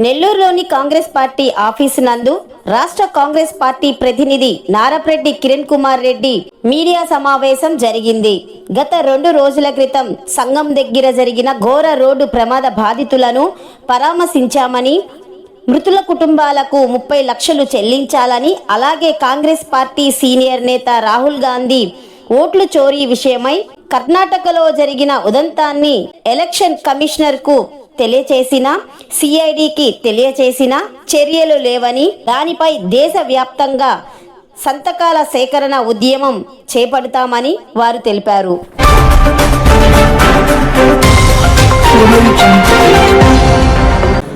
నెల్లూరులోని Congress party office నందు రాష్ట్ర కాంగ్రెస్ పార్టీ ప్రతినిధి నారప్రెడ్డి కిరణ్ కుమార్ రెడ్డి మీడియా సమావేశం జరిగింది. గత 2 రోజుల క్రితం సంఘం దగ్గర జరిగిన ఘోర రోడ్డు ప్రమాద బాధితులను పరామర్శించామని, మృతుల కుటుంబాలకు 30 లక్షలు చెల్లించాలని, అలాగే కాంగ్రెస్ పార్టీ సీనియర్ నేత రాహుల్ గాంధీ ఓట్లు చోరీ విషయమై కర్ణాటకలో జరిగిన ఉదంతాన్ని ఎలక్షన్ కమిషనర్ కు తెలియచేసిన, సిఐడికి తెలియచేసిన చర్యలు లేవని, దానిపై దేశవ్యాప్తంగా సంతకాల సేకరణ ఉద్యమం చేపడతామని వారు తెలిపారు.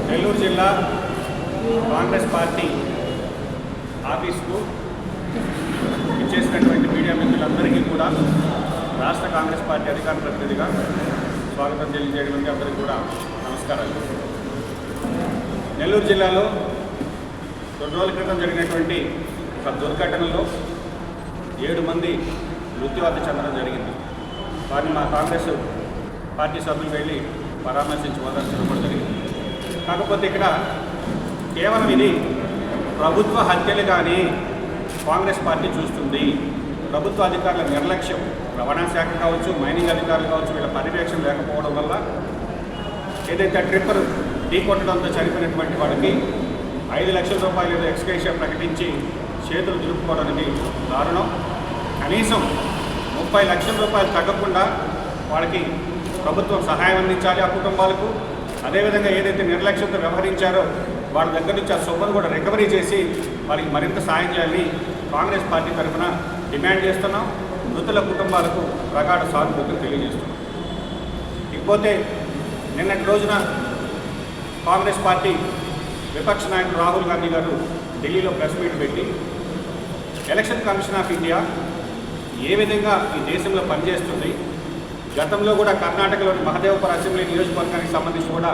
నెల్లూరు జిల్లా కాంగ్రెస్ పార్టీ ఆఫీసుకు ఇచ్చేసినటువంటి మీడియా మిత్రులందరికీ కూడా రాష్ట్ర కాంగ్రెస్ పార్టీ అధికార ప్రతినిధిగా స్వాగతం తెలియజేయడానికి అందరికీ కూడా నమస్కారాలు. నెల్లూరు జిల్లాలో 2 రోజుల క్రితం జరిగినటువంటి ఒక దుర్ఘటనలో 7 మంది మృత్యువాత చెందడం జరిగింది. వారిని మా కాంగ్రెస్ పార్టీ సభ్యులు వెళ్ళి పరామర్శించి ఓదార్చడం కూడా జరిగింది. కాకపోతే ఇక్కడ కేవలం ఇది ప్రభుత్వ హత్యలు కానీ కాంగ్రెస్ పార్టీ చూస్తుంది. ప్రభుత్వ అధికారుల నిర్లక్ష్యం, రవాణా శాఖ కావచ్చు, మైనింగ్ అధికారులు కావచ్చు, వీళ్ళ పర్యవేక్షణ లేకపోవడం వల్ల ఏదైతే ట్రిప్పర్ ఢీకొట్టడంతో చనిపోయినటువంటి వాడికి 5 లక్షల రూపాయలు ఏదో ఎక్స్గ్రేషియా ప్రకటించి చేతులు దులుపుకోవడానికి దారుణం. కనీసం 30 లక్షల రూపాయలు తగ్గకుండా వాళ్ళకి ప్రభుత్వం సహాయం అందించాలి ఆ కుటుంబాలకు. అదేవిధంగా ఏదైతే నిర్లక్ష్యంతో వ్యవహరించారో వాళ్ళ దగ్గర నుంచి ఆ సొమ్మును కూడా రికవరీ చేసి వారికి మరింత సాయం చేయాలని కాంగ్రెస్ పార్టీ తరఫున డిమాండ్ చేస్తున్నాం. మృతుల కుటుంబాలకు ప్రగాఢ సానుభూతిని తెలియజేస్తున్నాం. ఇకపోతే నిన్నటి రోజున కాంగ్రెస్ పార్టీ విపక్ష నాయకుడు రాహుల్ గాంధీ గారు ఢిల్లీలో ప్రెస్ మీట్ పెట్టి ఎలక్షన్ కమిషన్ ఆఫ్ ఇండియా ఏ విధంగా ఈ దేశంలో పనిచేస్తుంది, గతంలో కూడా కర్ణాటకలోని మహదేవపుర అసెంబ్లీ నియోజకవర్గానికి సంబంధించి కూడా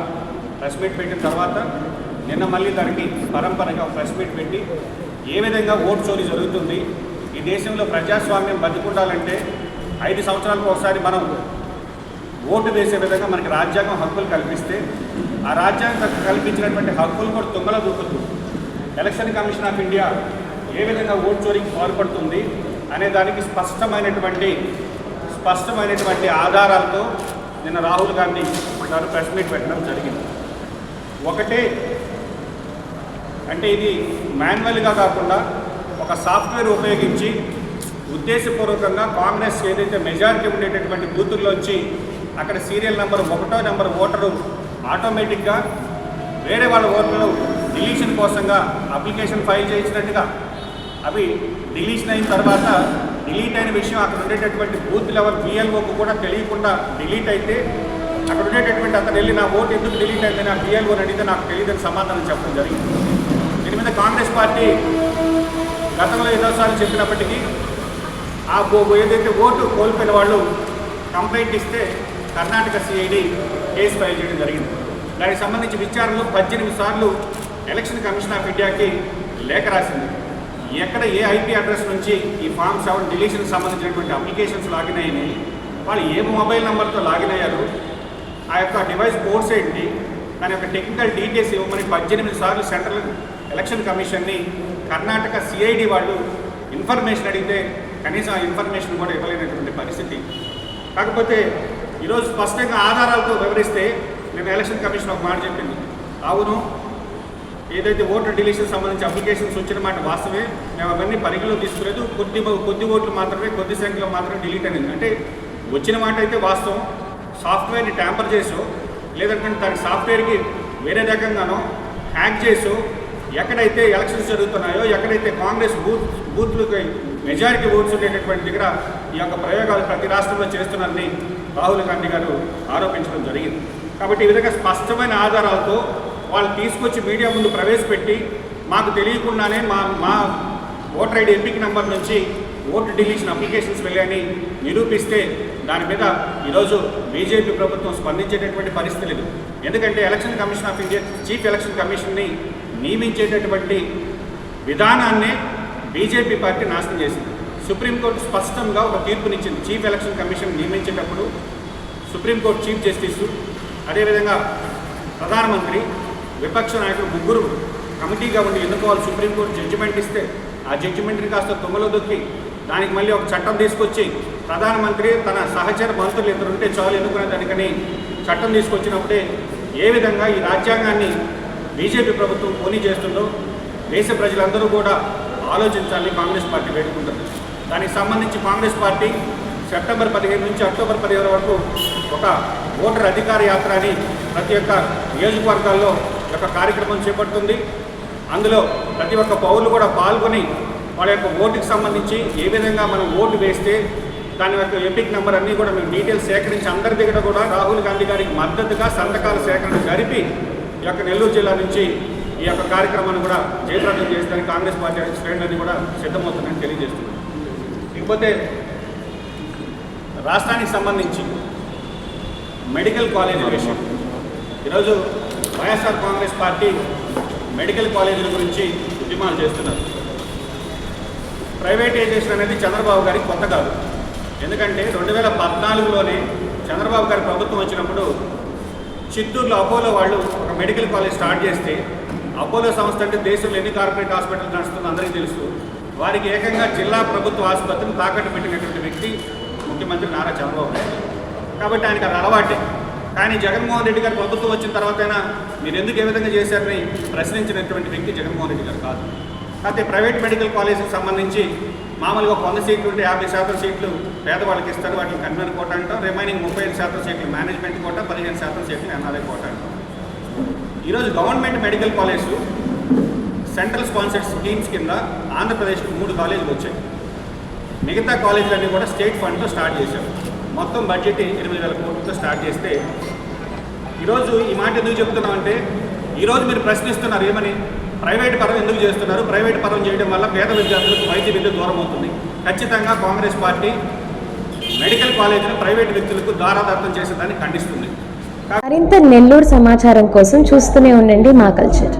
ప్రెస్ మీట్ పెట్టిన తర్వాత నిన్న మళ్ళీ దానికి పరంపరగా ప్రెస్ మీట్ పెట్టి ఏ విధంగా ఓటు చోరీ జరుగుతుంది, ఈ దేశంలో ప్రజాస్వామ్యం బతికుండాలంటే 5 సంవత్సరాలకు ఒకసారి మనం ఓటు వేసే విధంగా మనకి రాజ్యాంగం హక్కులు కల్పిస్తే ఆ రాజ్యాంగం కల్పించినటువంటి హక్కులు కూడా తుంగలో దూకుతూ ఎలక్షన్ కమిషన్ ఆఫ్ ఇండియా ఏ విధంగా ఓటు చోరీకి పాల్పడుతుంది అనే దానికి స్పష్టమైనటువంటి ఆధారాలతో నిన్న రాహుల్ గాంధీ గారు ప్రెస్ మీట్ పెట్టడం జరిగింది. ఒకటే అంటే ఇది మాన్యువల్గా కాకుండా ఒక సాఫ్ట్వేర్ ఉపయోగించి ఉద్దేశపూర్వకంగా కాంగ్రెస్ ఏదైతే మెజారిటీ ఉండేటటువంటి బూతుల్లోంచి అక్కడ సీరియల్ నెంబర్ 1వ నెంబర్ ఓటరు ఆటోమేటిక్గా వేరే వాళ్ళ ఓటర్లు డిలీషన్ కోసంగా అప్లికేషన్ ఫైల్ చేయించినట్టుగా అవి డిలీషన్ అయిన తర్వాత డిలీట్ అయిన విషయం అక్కడ ఉండేటటువంటి బూత్ లెవెల్ బిఎల్ఓకు కూడా తెలియకుండా డిలీట్ అయితే అక్కడ ఉండేటటువంటి అతను వెళ్ళి నా ఓటు ఎందుకు డిలీట్ అయింది నా బిఎల్ఓని అడిగితే నాకు తెలియదని సమాధానం చెప్పడం జరిగింది. దీని మీద కాంగ్రెస్ పార్టీ గతంలో ఎన్నోసార్లు చెప్పినప్పటికీ ఆ ఏదైతే ఓటు కోల్పోయిన వాళ్ళు కంప్లైంట్ ఇస్తే కర్ణాటక సిఐడి కేసు ఫైల్ చేయడం జరిగింది. దానికి సంబంధించి విచారణలో 18 సార్లు ఎలక్షన్ కమిషన్ ఆఫ్ ఇండియాకి లేఖ రాసింది. ఎక్కడ ఏ ఐపీ అడ్రస్ నుంచి ఈ ఫామ్ 7 డిలీషన్కి సంబంధించినటువంటి అప్లికేషన్స్ లాగిన్ అయినాయి, వాళ్ళు ఏ మొబైల్ నెంబర్తో లాగిన్ అయ్యారు, ఆ యొక్క డివైస్ కోడ్స్ ఏంటి, దాని యొక్క టెక్నికల్ డీటెయిల్స్ ఇవ్వమని 18 సార్లు సెంట్రల్ ఎలక్షన్ కమిషన్ని కర్ణాటక సిఐడి వాళ్ళు ఇన్ఫర్మేషన్ అడిగితే కనీసం ఆ ఇన్ఫర్మేషన్ కూడా ఇవ్వలేనటువంటి పరిస్థితి. కాకపోతే ఈరోజు స్పష్టంగా ఆధారాలతో వివరిస్తే మేము ఎలక్షన్ కమిషన్ ఒక మాట చెప్పింది, అవును ఏదైతే ఓటర్ డిలీషన్ సంబంధించి అప్లికేషన్స్ వచ్చిన మాట వాస్తవే, మేము అవన్నీ పరిగణలో తీసుకోలేదు, కొద్ది ఓట్లు మాత్రమే, కొద్ది సంఖ్యలో మాత్రమే డిలీట్ అనేది. అంటే వచ్చిన మాట అయితే వాస్తవం, సాఫ్ట్వేర్ని ట్యాంపర్ చేసో లేదంటే దాని సాఫ్ట్వేర్కి వేరే రకంగానో హ్యాక్ చేసో ఎక్కడైతే ఎలక్షన్స్ జరుగుతున్నాయో, ఎక్కడైతే కాంగ్రెస్ బూత్లకు మెజారిటీ ఓట్స్ ఉండేటటువంటి దగ్గర ఈ యొక్క ప్రయోగాలు ప్రతి రాష్ట్రంలో చేస్తున్నారని రాహుల్ గాంధీ గారు ఆరోపించడం జరిగింది. కాబట్టి ఈ విధంగా స్పష్టమైన ఆధారాలతో వాళ్ళు తీసుకొచ్చి మీడియా ముందు ప్రవేశపెట్టి మాకు తెలియకుండానే మా ఓటర్ ఐడి ఎంపిక నెంబర్ నుంచి ఓటు డిలీషన్ అప్లికేషన్స్ వెళ్ళని నిరూపిస్తే దాని మీద ఈరోజు బీజేపీ ప్రభుత్వం స్పందించేటటువంటి పరిస్థితి లేదు. ఎందుకంటే election commission of India chief election కమిషన్ని నియమించేటటువంటి విధానాన్నే బీజేపీ పార్టీ నాశనం చేసింది. సుప్రీంకోర్టు స్పష్టంగా ఒక తీర్పునిచ్చింది. చీఫ్ ఎలక్షన్ కమిషన్ నియమించేటప్పుడు సుప్రీంకోర్టు చీఫ్ జస్టిస్, అదేవిధంగా ప్రధానమంత్రి విపక్ష నాయకులు ముగ్గురు కమిటీగా ఉండి ఎన్నుకోవాలి. సుప్రీంకోర్టు జడ్జిమెంట్ ఇస్తే ఆ జడ్జిమెంట్ని కాస్త తుమ్మలో దొక్కి దానికి మళ్ళీ ఒక చట్టం తీసుకొచ్చి ప్రధానమంత్రి తన సహచర మంత్రులు ఇద్దరు ఉంటే చాలు ఎన్నుకునే దానికని చట్టం తీసుకొచ్చినప్పుడే ఏ విధంగా ఈ రాజ్యాంగాన్ని బీజేపీ ప్రభుత్వం పోనీ చేస్తుందో దేశ ప్రజలందరూ కూడా ఆలోచించాలని కాంగ్రెస్ పార్టీ వేడుకుంటుంది. దానికి సంబంధించి కాంగ్రెస్ పార్టీ సెప్టెంబర్ 15 నుంచి అక్టోబర్ 15 వరకు ఒక ఓటర్ అధికార యాత్ర అని ప్రతి ఒక్క నియోజకవర్గాల్లో ఒక కార్యక్రమం చేపడుతుంది. అందులో ప్రతి ఒక్క పౌరులు కూడా పాల్గొని వాళ్ళ యొక్క ఓటుకి సంబంధించి ఏ విధంగా మనం ఓటు వేస్తే దాని యొక్క ఎపిక్ నెంబర్ అన్నీ కూడా మేము డీటెయిల్స్ సేకరించి అందరి దగ్గర కూడా రాహుల్ గాంధీ గారికి మద్దతుగా సంతకాల సేకరణ జరిపి ఈ యొక్క నెల్లూరు జిల్లా నుంచి ఈ యొక్క కార్యక్రమాన్ని కూడా జయప్రదం చేసేదానికి కాంగ్రెస్ పార్టీ శ్రేణులన్నీ కూడా సిద్ధమవుతుందని తెలియజేస్తున్నాం. ఇకపోతే రాష్ట్రానికి సంబంధించి మెడికల్ కాలేజీల విషయం ఈరోజు వైఎస్ఆర్ కాంగ్రెస్ పార్టీ మెడికల్ కాలేజీల గురించి ఉద్యమాలు చేస్తున్నారు. ప్రైవేటైజేషన్ అనేది చంద్రబాబు గారికి కొత్త కాదు. ఎందుకంటే 2014లోనే చంద్రబాబు గారి ప్రభుత్వం వచ్చినప్పుడు చిత్తూరులో అపోలో వాళ్ళు ఒక మెడికల్ కాలేజ్ స్టార్ట్ చేస్తే అపోలో సంస్థ అంటే దేశంలో ఎన్ని కార్పొరేట్ హాస్పిటల్ నడుస్తుందో అందరికీ తెలుసు. వారికి ఏకంగా జిల్లా ప్రభుత్వ ఆసుపత్రిని తాకట్టు పెట్టినటువంటి వ్యక్తి ముఖ్యమంత్రి నారా చంద్రబాబు నాయుడు. కాబట్టి ఆయనకు అది అలవాటే. కానీ జగన్మోహన్ రెడ్డి గారు ప్రభుత్వం వచ్చిన తర్వాతైనా మీరు ఎందుకు ఏ విధంగా చేశారని ప్రశ్నించినటువంటి వ్యక్తి జగన్మోహన్ రెడ్డి గారు కాదు. అయితే ప్రైవేట్ మెడికల్ కాలేజీకి సంబంధించి మామూలుగా 100 సీట్లు ఉంటే 50% సీట్లు పేదవాళ్ళకి ఇస్తారు. వాటిని కన్వీనర్ కోట అంటాం. రిమైనింగ్ 35% సీట్లు మేనేజ్మెంట్ కోట, 15% సీట్లు ఎన్ఆర్ఐ కోట అంటాం. ఈరోజు government medical college central sponsored schemes కింద ఆంధ్రప్రదేశ్కి 3 కాలేజీలు వచ్చాయి. మిగతా కాలేజీలన్నీ కూడా స్టేట్ ఫండ్తో స్టార్ట్ చేశారు. మొత్తం బడ్జెట్ 8,000 కోట్లతో స్టార్ట్ చేస్తే ఈరోజు ఈ మాట ఎందుకు చెప్తున్నామంటే ఈరోజు మీరు ప్రశ్నిస్తున్నారు ఏమని, ప్రైవేట్ పరం ఎందుకు చేస్తున్నారు, ప్రైవేట్ పరం చేయడం వల్ల పేద విద్యార్థులకు వైద్య విద్య దూరం అవుతుంది. ఖచ్చితంగా కాంగ్రెస్ పార్టీ మెడికల్ కాలేజీని ప్రైవేట్ వ్యక్తులకు దారాదత్తం చేసేదాన్ని ఖండిస్తుంది. మరింత నెల్లూరు సమాచారం కోసం చూస్తూనే ఉండండి మా కల్చర్.